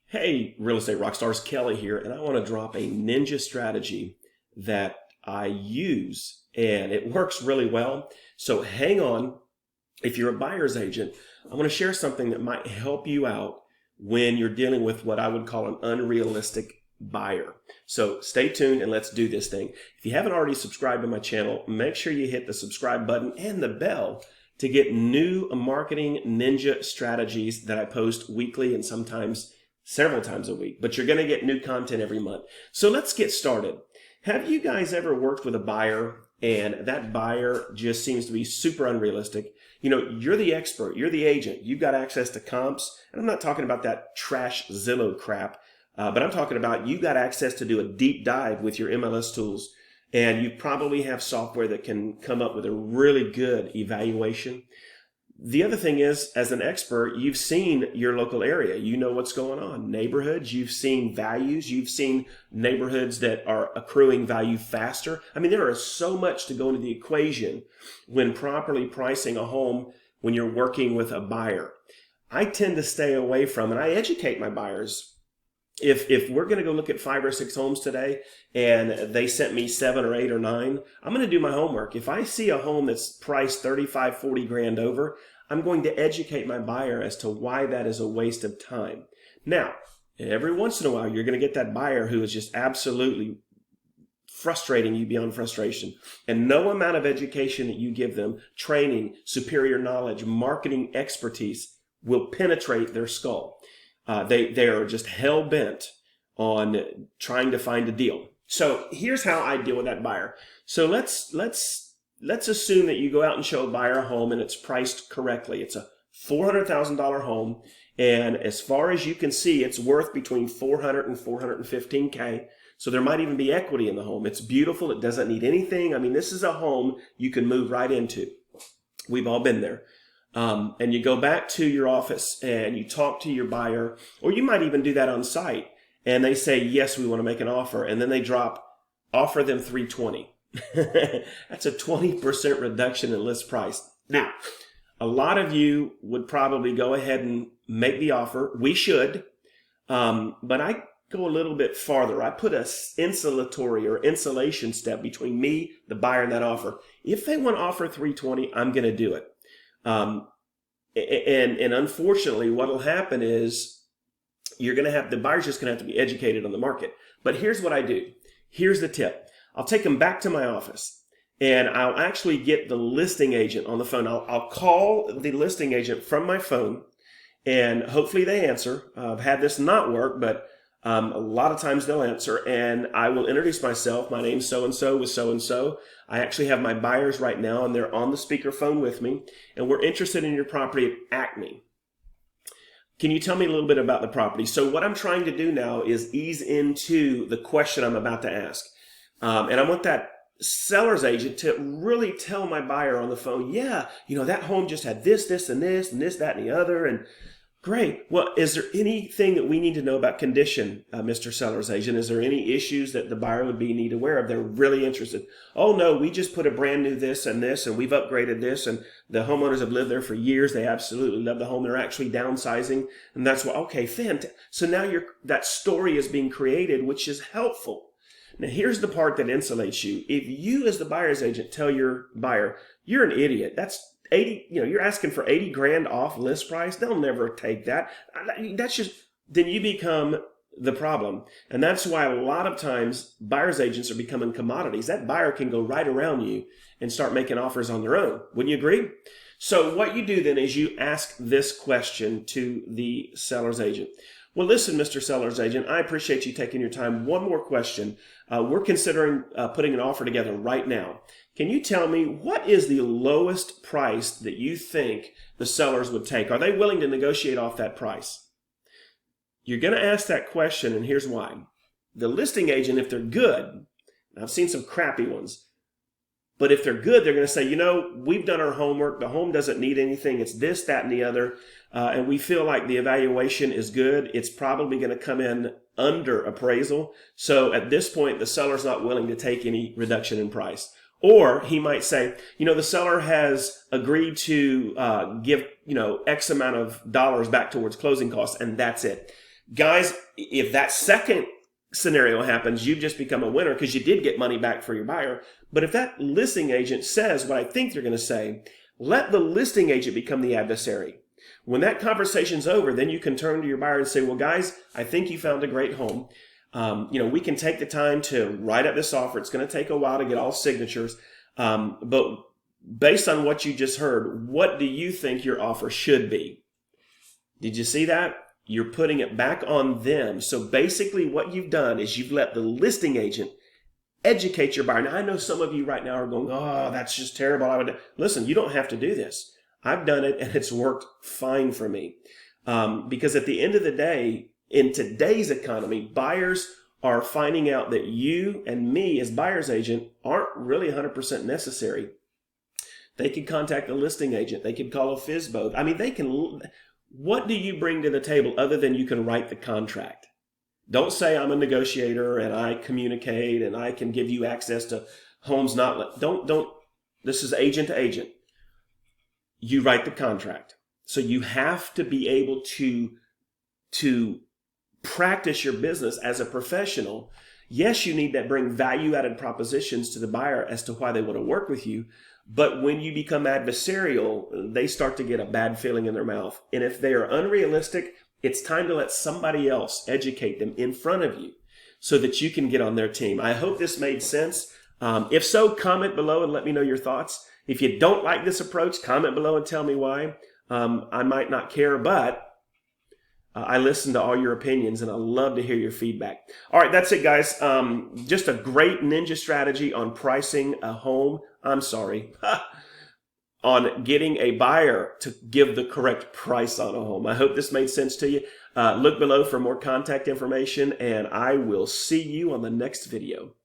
Hey, real estate rock stars, Kelly here, and I want to drop a ninja strategy that I use, and it works really well. So hang on. If you're a buyer's agent, I want to share something that might help you out when you're dealing with what I would call an unrealistic buyer. So stay tuned and let's do this thing. If you haven't already subscribed to my channel, make sure you hit the subscribe button and the bell to get new marketing ninja strategies that I post weekly and sometimes several times a week, but you're going to get new content every month. So let's get started. Have you guys ever worked with a buyer and that buyer just seems to be super unrealistic? You know, you're the expert, you're the agent, you've got access to comps, and I'm not talking about that trash Zillow crap, but I'm talking about you got access to do a deep dive with your MLS tools, and you probably have software that can come up with a really good evaluation. The other thing is, as an expert, you've seen your local area. You know what's going on. Neighborhoods, you've seen values. You've seen neighborhoods that are accruing value faster. I mean, there is so much to go into the equation when properly pricing a home when you're working with a buyer. I tend to stay away from, and I educate my buyers. If we're going to go look at 5 or 6 homes today and they sent me 7 or 8 or 9, I'm going to do my homework. If I see a home that's priced 35, 40 grand over, I'm going to educate my buyer as to why that is a waste of time. Now, every once in a while, you're going to get that buyer who is just absolutely frustrating you beyond frustration. And no amount of education that you give them, training, superior knowledge, marketing expertise will penetrate their skull. They are just hell-bent on trying to find a deal. So here's how I deal with that buyer. So let's assume that you go out and show a buyer a home and it's priced correctly. It's a $400,000 home, and as far as you can see, it's worth between $400 and $415K. So there might even be equity in the home. It's beautiful. It doesn't need anything. I mean, this is a home you can move right into. We've all been there. And you go back to your office and you talk to your buyer, or you might even do that on site, and they say, yes, we want to make an offer. And then they offer them $320. That's a 20% reduction in list price. Now, a lot of you would probably go ahead and make the offer. We should, but I go a little bit farther. I put a insulation step between me, the buyer, and that offer. If they want to offer $320, I'm going to do it. And unfortunately, what will happen is the buyer's just going to have to be educated on the market. But here's what I do. Here's the tip. I'll take them back to my office and I'll actually get the listing agent on the phone. I'll call the listing agent from my phone and hopefully they answer. I've had this not work, but a lot of times they'll answer, and I will introduce myself. My name's so-and-so with so-and-so. I actually have my buyers right now, and they're on the speakerphone with me, and we're interested in your property at Acme. Can you tell me a little bit about the property? So what I'm trying to do now is ease into the question I'm about to ask. And I want that seller's agent to really tell my buyer on the phone, yeah, you know, that home just had this, this, and this, and this, that, and the other, and great. Well, is there anything that we need to know about condition, Mr. Seller's Agent? Is there any issues that the buyer would need aware of? They're really interested. Oh, no, we just put a brand new this, and we've upgraded this, and the homeowners have lived there for years. They absolutely love the home. They're actually downsizing, and that's why, okay, fantastic. So now that story is being created, which is helpful. Now, here's the part that insulates you. If you, as the buyer's agent, tell your buyer, you're an idiot, that's 80, you're asking for 80 grand off list price. They'll never take that. Then you become the problem. And that's why a lot of times buyer's agents are becoming commodities. That buyer can go right around you and start making offers on their own. Wouldn't you agree? So what you do then is you ask this question to the seller's agent. Well, listen, Mr. Seller's Agent, I appreciate you taking your time. One more question. We're considering putting an offer together right now. Can you tell me what is the lowest price that you think the sellers would take? Are they willing to negotiate off that price? You're going to ask that question, and here's why. The listing agent, if they're good, I've seen some crappy ones, but if they're good, they're going to say, we've done our homework. The home doesn't need anything. It's this, that, and the other. And we feel like the evaluation is good. It's probably going to come in under appraisal. So at this point, the seller's not willing to take any reduction in price. Or he might say, the seller has agreed to give, X amount of dollars back towards closing costs, and that's it. Guys, if that second scenario happens, you've just become a winner because you did get money back for your buyer. But if that listing agent says what I think they're going to say, let the listing agent become the adversary. When that conversation's over, then you can turn to your buyer and say, well, guys, I think you found a great home. We can take the time to write up this offer. It's going to take a while to get all signatures. But based on what you just heard, what do you think your offer should be? Did you see that? You're putting it back on them. So basically what you've done is you've let the listing agent educate your buyer. Now, I know some of you right now are going, oh, that's just terrible. Listen, you don't have to do this. I've done it and it's worked fine for me. Because at the end of the day, in today's economy, buyers are finding out that you and me as buyer's agent aren't really 100% necessary. They can contact a listing agent. They can call a FSBO. I mean, they can. What do you bring to the table other than you can write the contract? Don't say I'm a negotiator and I communicate and I can give you access to homes not. Don't. This is agent to agent. You write the contract. So you have to be able to practice your business as a professional. Yes, you need to bring value-added propositions to the buyer as to why they want to work with you. But when you become adversarial, they start to get a bad feeling in their mouth. And if they are unrealistic, it's time to let somebody else educate them in front of you so that you can get on their team. I hope this made sense. If so, comment below and let me know your thoughts. If you don't like this approach, comment below and tell me why. I might not care, but I listen to all your opinions and I love to hear your feedback. All right, that's it, guys. Just a great ninja strategy on pricing a home. On getting a buyer to give the correct price on a home. I hope this made sense to you. Look below for more contact information and I will see you on the next video.